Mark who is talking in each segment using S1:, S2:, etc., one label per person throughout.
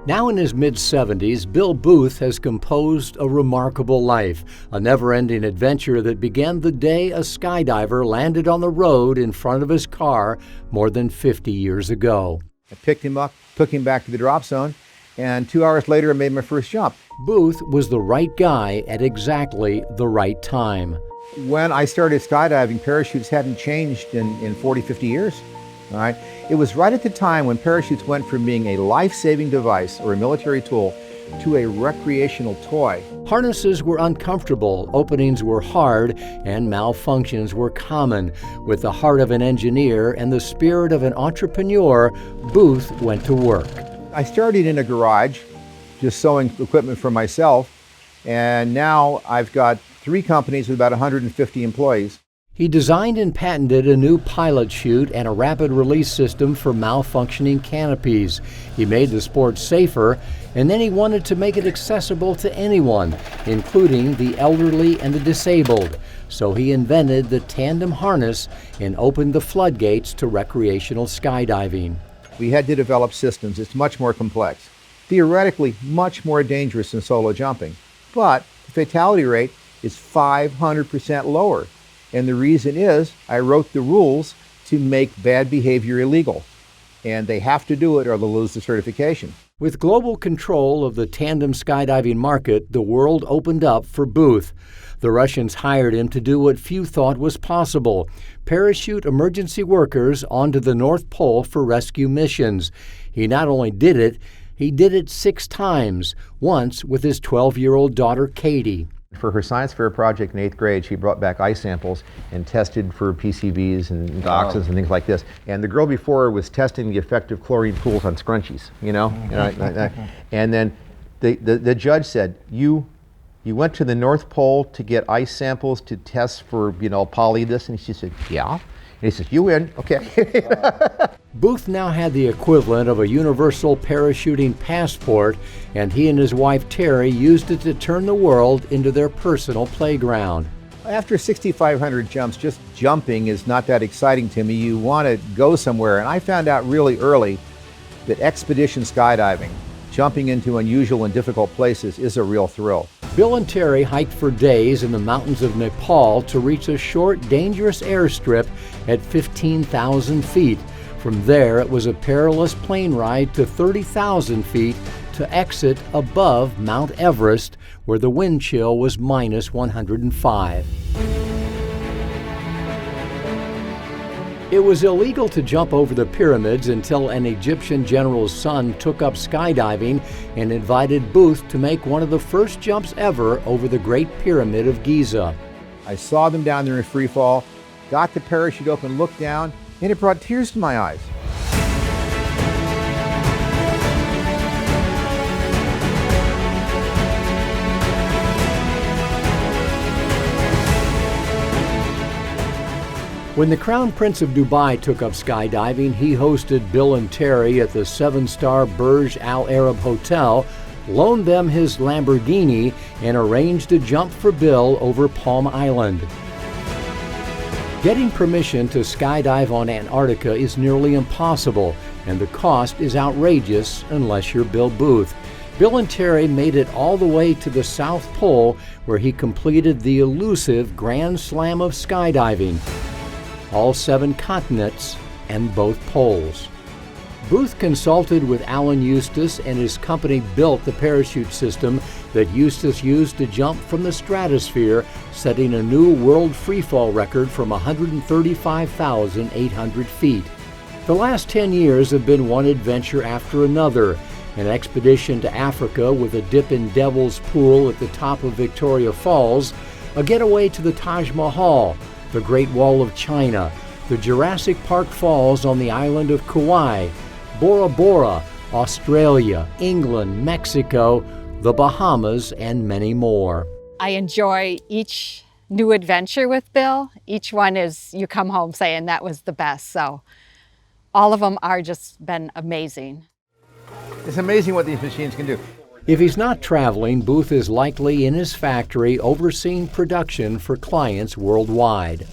S1: Now in his mid-70s, Bill Booth has composed a remarkable life, a never-ending adventure that began the day a skydiver landed on the road in front of his car more than 50 years ago.
S2: I picked him up, took him back to the drop zone, and 2 hours later I made my first jump.
S1: Booth was the right guy at exactly the right time.
S2: When I started skydiving, parachutes hadn't changed in 40, 50 years. All right? It was right at the time when parachutes went from being a life-saving device or a military tool to a recreational toy.
S1: Harnesses were uncomfortable, openings were hard, and malfunctions were common. With the heart of an engineer and the spirit of an entrepreneur, Booth went to work.
S2: I started in a garage, just sewing equipment for myself, and now I've got 3 companies with about 150 employees.
S1: He designed and patented a new pilot chute and a rapid release system for malfunctioning canopies. He made the sport safer, and then he wanted to make it accessible to anyone, including the elderly and the disabled. So he invented the tandem harness and opened the floodgates to recreational skydiving.
S2: We had to develop systems. It's much more complex. Theoretically, much more dangerous than solo jumping. But the fatality rate is 500% lower. And the reason is I wrote the rules to make bad behavior illegal. And they have to do it or they'll lose the certification.
S1: With global control of the tandem skydiving market, the world opened up for Booth. The Russians hired him to do what few thought was possible: parachute emergency workers onto the North Pole for rescue missions. He not only did it, he did it 6 times, once with his 12-year-old daughter, Katie.
S2: For her science fair project in 8th grade, she brought back ice samples and tested for PCBs and toxins and things like this. And the girl before her was testing the effect of chlorine pools on scrunchies, you know? And then the judge said, you went to the North Pole to get ice samples to test for, poly this? And she said, yeah. And he says, you win, okay.
S1: Booth now had the equivalent of a universal parachuting passport, and he and his wife Terry used it to turn the world into their personal playground.
S2: After 6,500 jumps, just jumping is not that exciting to me. You want to go somewhere, and I found out really early that expedition skydiving, jumping into unusual and difficult places, is a real thrill.
S1: Bill and Terry hiked for days in the mountains of Nepal to reach a short, dangerous airstrip at 15,000 feet. From there, it was a perilous plane ride to 30,000 feet to exit above Mount Everest, where the wind chill was minus 105. It was illegal to jump over the pyramids until an Egyptian general's son took up skydiving and invited Booth to make one of the first jumps ever over the Great Pyramid of Giza.
S2: I saw them down there in free fall, got the parachute open, looked down, and it brought tears to my eyes.
S1: When the Crown Prince of Dubai took up skydiving, he hosted Bill and Terry at the 7-star Burj Al Arab Hotel, loaned them his Lamborghini, and arranged a jump for Bill over Palm Island. Getting permission to skydive on Antarctica is nearly impossible, and the cost is outrageous unless you're Bill Booth. Bill and Terry made it all the way to the South Pole, where he completed the elusive Grand Slam of skydiving. All 7 continents and both poles. Booth consulted with Alan Eustace, and his company built the parachute system that Eustace used to jump from the stratosphere, setting a new world freefall record from 135,800 feet. The last 10 years have been one adventure after another: an expedition to Africa with a dip in Devil's Pool at the top of Victoria Falls, a getaway to the Taj Mahal, the Great Wall of China, the Jurassic Park Falls on the island of Kauai, Bora Bora, Australia, England, Mexico, the Bahamas, and many more.
S3: I enjoy each new adventure with Bill. Each one is, you come home saying that was the best. So all of them are just been amazing.
S2: It's amazing what these machines can do.
S1: If he's not traveling, Booth is likely in his factory overseeing production for clients worldwide.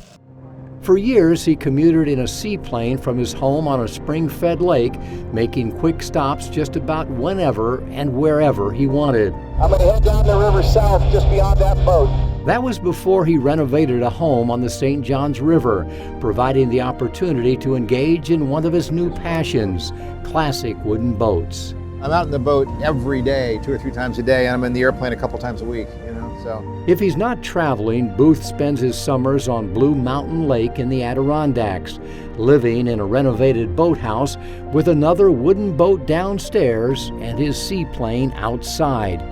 S1: For years, he commuted in a seaplane from his home on a spring-fed lake, making quick stops just about whenever and wherever he wanted.
S4: I'm going to head down the river south just beyond that boat.
S1: That was before he renovated a home on the St. Johns River, providing the opportunity to engage in one of his new passions, classic wooden boats.
S2: I'm out in the boat every day, 2 or 3 times a day, and I'm in the airplane a couple times a week, so.
S1: If he's not traveling, Booth spends his summers on Blue Mountain Lake in the Adirondacks, living in a renovated boathouse with another wooden boat downstairs and his seaplane outside.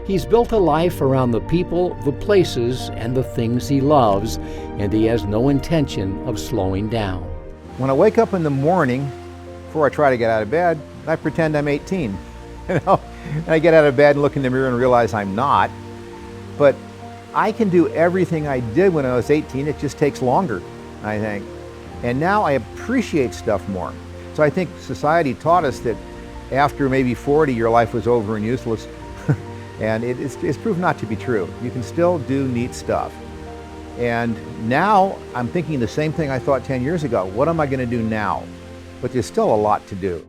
S1: He's built a life around the people, the places, and the things he loves, and he has no intention of slowing down.
S2: When I wake up in the morning, before I try to get out of bed, I pretend I'm 18, and I get out of bed and look in the mirror and realize I'm not. But I can do everything I did when I was 18, it just takes longer, I think. And now I appreciate stuff more. So I think society taught us that after maybe 40, your life was over and useless. And it's proved not to be true. You can still do neat stuff. And now I'm thinking the same thing I thought 10 years ago. What am I going to do now? But there's still a lot to do.